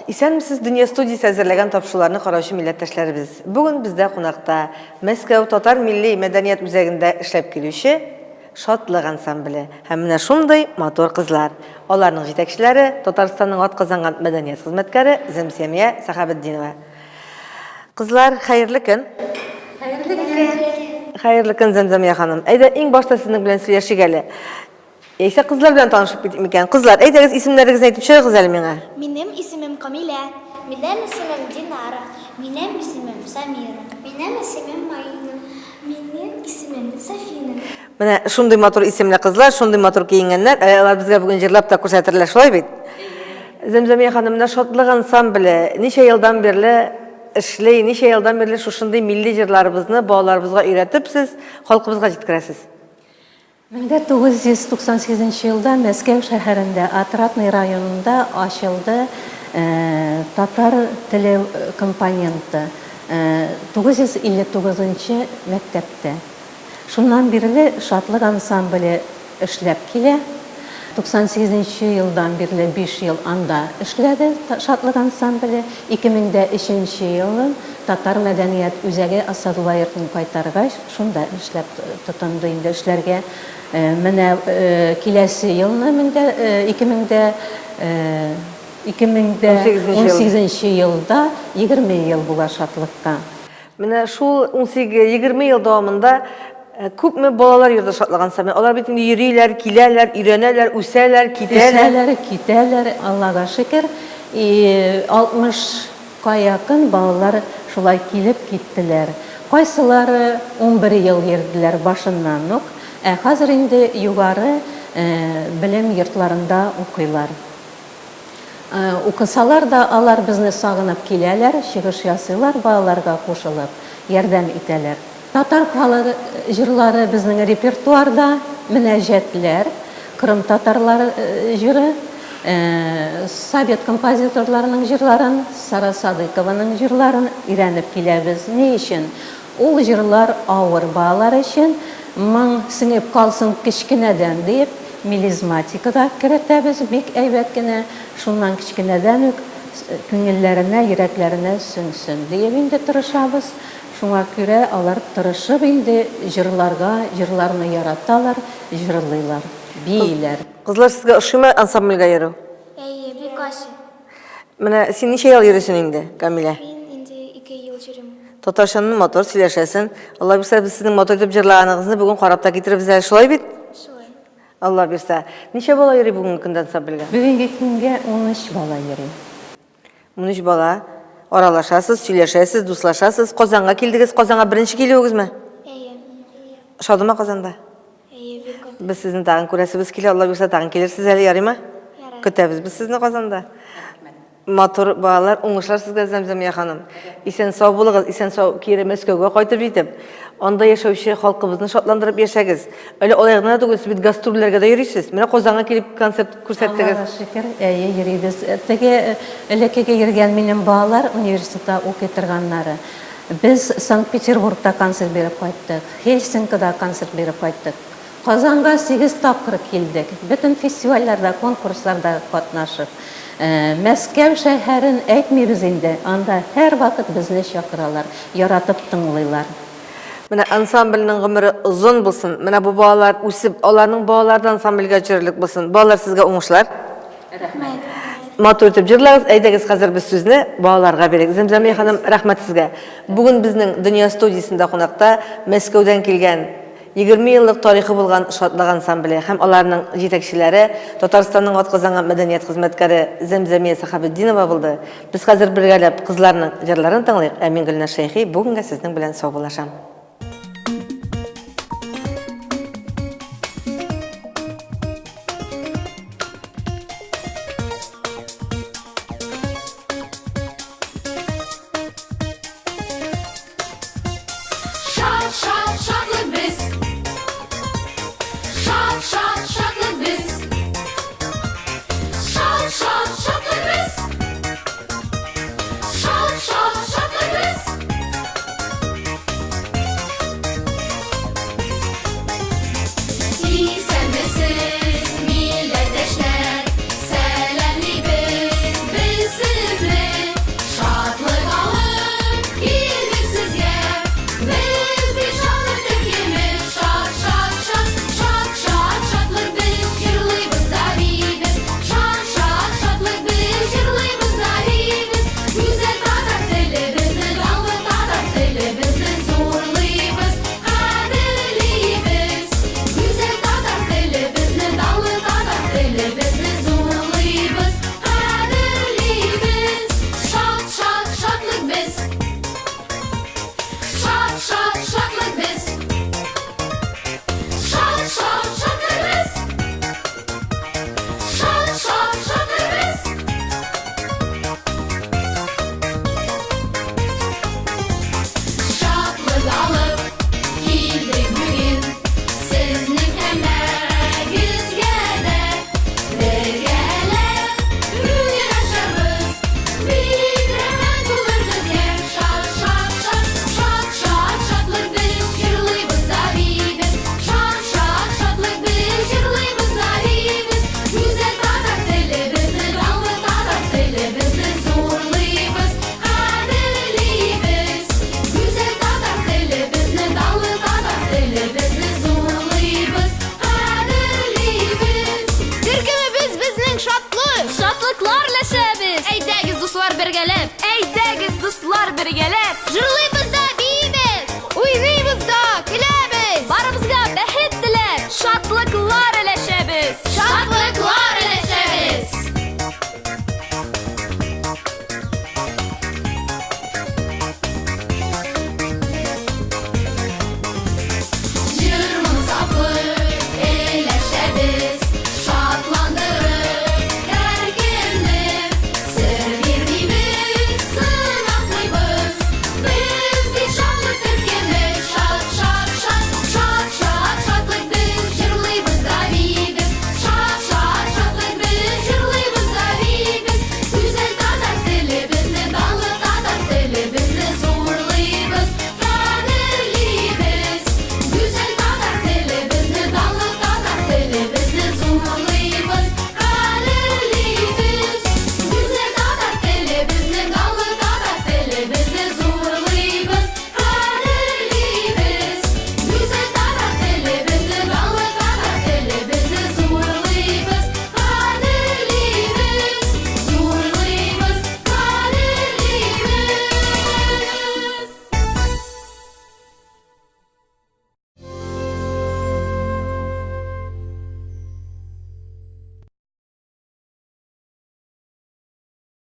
Исәнмесез, Dünya студиясе әзерләгән тапшыруларны караучы милләттәшләребез. Бүген бездә кунакта Мәскәү Татар милли мәдәният үзәгендә эшләп килүче Шатлык ансамбле һәм менә шундый матур кызлар. Аларның җитәкчеләре Татарстанның атказанган мәдәният хезмәткәре Зәмзәмия Сахабетдинова. Кызлар, хәерле көн. Хәерле көн, Зәмзәмия ханым. Әйдә, иң башта сезнең белән сөйләшик әле. Яисә кызлар белән танышып китик микән? Кызлар, әйдәгез, исемнәрегезне әйтеп чыгыгыз әле миңа. Минем исемем Камилә. Минем исемем Динара. Минем исемем Самира. Минем исемем Маина. Минем исемем Сафина. Менә шундый матур исемле кызлар, шундый матур киенгәннәр. Алар безгә бүген җырлап та күрсәтерләр, шулай бит? Зәмзәмия ханым, менә Шатлык ансамбле ничә елдан бирле эшләй, ничә елдан бирле шушындый милли җырларыбызны балаларыбызга өйрәтеп сез халкыбызга җиткерәсез? 1998 елда Мәскәү шәһәрендә Отрадный районында ачылды татар теле компоненты 959 мәктәптә. Шуннан бирле Шатлык ансамбле эшләп килә. 98 елдан бирле 5 ел анда эшләде Шатлык ансамбле. 2003 елын Татар мәдәният үзәге Асадулла йортын кайтаргач, шунда эшләп тотынды инде эшләргә. Менә киләсе елны 2018 елда 20 ел була Шатлыкка. Менә шул 18-20 ел дәвамында күпме балалар йөрде Шатлык ансамбле. Алар бит инде йөриләр, киләләр, өйрәнәләр, үсәләр, китәләр, Аллага шөкер. 60-ка якын балалар шулай килеп киттеләр. Кайсылары 11 ел йөрделәр башыннан ук. Хәзер инде югары белем йортларында укыйлар. Укысалар да алар безне сагынып киләләр, чыгыш ясыйлар, балаларга кушылып, ярдәм итәләр. Татар халык җырлары безнең репертуарда мөнәҗәтләр, Крым татарлары җыры, Совет композиторларының җырларын, Сара Садыкованың җырларын өйрәнеп киләбез. Ни өчен? Ул җырлар авыр балалар өчен, моң сеңеп калсын кичкенәдән дип, мелизматикада кертәбез бик әйбәт кенә, шуннан кичкенәдән үк күңелләренә, йөрәкләренә сеңсен дип инде тырышабыз. Шуңа күрә алар тырышып инде җырларны яраталар, җырлыйлар, бийләр. Кызлар, сезгә ошыймы ансамбльгә йөрү? Бик ошый. Менә син ничә ел йөрисең инде, Камилә? Мин инде 2 ел йөрим. Татарчаны матур сөйләшәсең. Алла бирсә, без сезнең матур итеп җырлаганыгызны бүген карап та китеребез әле, шулай бит? Шулай. Алла бирсә. Ничә бала йөри бүген көндә ансамбльгә? Бүгенге көнгә 13 бала йөри. 13 бала. Аралашасыз, сөйләшәсез, дуслашасыз. Казанга килдегез. Казанга беренче килүегезме? Шадыма Казанда? Бик. Без сезне тагын күрәсебез килә. Алла бирсә, тагын килерсез әле, ярыймы? Көтәбез без сезне Казанда. Матур балалар, уңышлар сезгә, Зәмзәмия ханым. Исән-сау булыгыз, исән-сау кире Мәскәүгә кайтып җитеп, анда яшәүче халкыбызны шатландырып яшәгез. Әле алай гына түгел, сез бит гастрольләргә дә йөрисез. Менә Казанга килеп концерт күрсәттегез. Аллага шөкер, йөрибез. Теге элеккегә йөргән минем балалар университетта укый торганнары. Без Санкт-Петербургта концерт биреп кайттык, Хельсинкида концерт биреп кайттык. Казанга 8 тапкыр килдек. Бөтен фестивальләрдә, конкурсларда катнашып. Мәскәү шәһәрен әйтмибез инде. Анда һәр вакыт безне чакыралар, яратып тыңлыйлар. Менә ансамбльнең гомере озын булсын. Менә бу балалар үсеп, аларның балалардан ансамбльгә җырлык булсын. Балалар сезгә уңышлар. Рәхмәт. Матур итеп җырлагыз. Әйдәгез, хәзер без сүзне балаларга бирик. Зәмзәмия ханым, рәхмәт сезгә. Бүген безнең Dünya студиясендә кунакта Мәскәүдән килгән 20 еллык тарихы булган Шатлык ансамбле һәм аларның җитәкчеләре Татарстанның атказанган мәдәният хезмәткәре Зәмзәмия Сахабетдинова булды. Без хәзер бергәләп кызларның җырларын тыңлыйк. Мин Гөлнар Шәйхи бүгенгә сезнең белән саубуллашам. бергәләп, әйдәгез дуслар бергәләп.